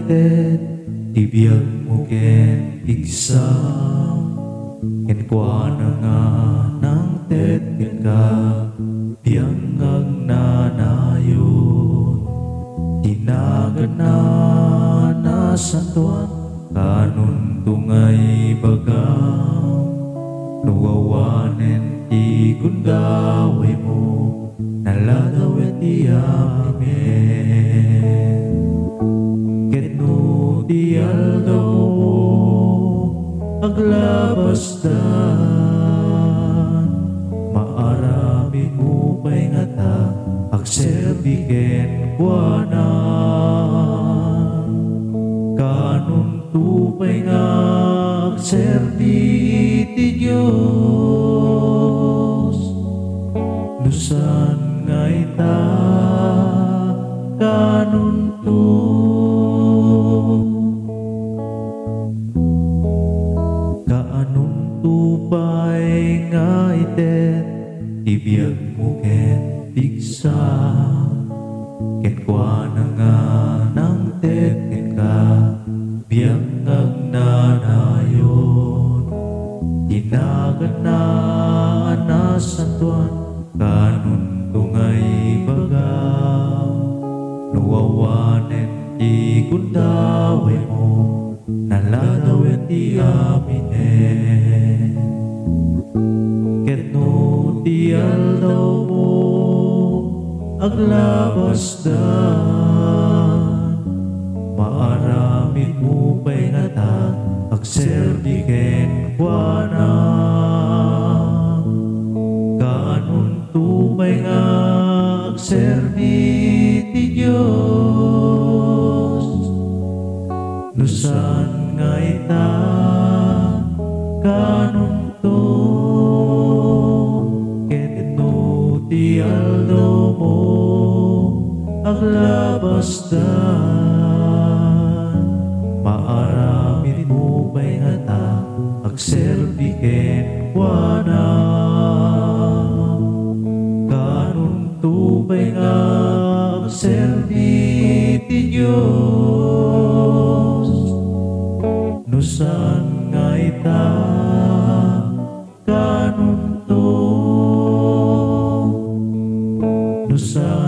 itet tibiyag mo ken igsam ken kuana nga nang tet ken ka biyang nagnanayon tinagan na nasantuan kanon tungay bagam nuwawanen ti gundaway mo naladawet ti amen ketno ti aldaw mo aglabasdan maaramin mo pa'y ngata agserbiken kuana kanon tupay nga agserbi ti Diyos lusan nga ita kanon to kaanon tupay nga itet tibiyag mo ken tigsa ken kuana nga nang tet ken ka biyang nagnanayon tinagan na nasantuan kanon tungay bagam nuwawanen ti gundaway mo naladawet ti aminen ketno ti aldaw mo aglabasdan maaramin mo pa'y ngata agserbiken kuana kanon tupay nga agserbi ti Diyos lusan nga ita kanon to ketno ti aldaw mo aglabasdan maaramin mo pa'y ngata agserbiken kuana kanon tupay nga agserbi ti Diyos nusan nga ita kanon to nusan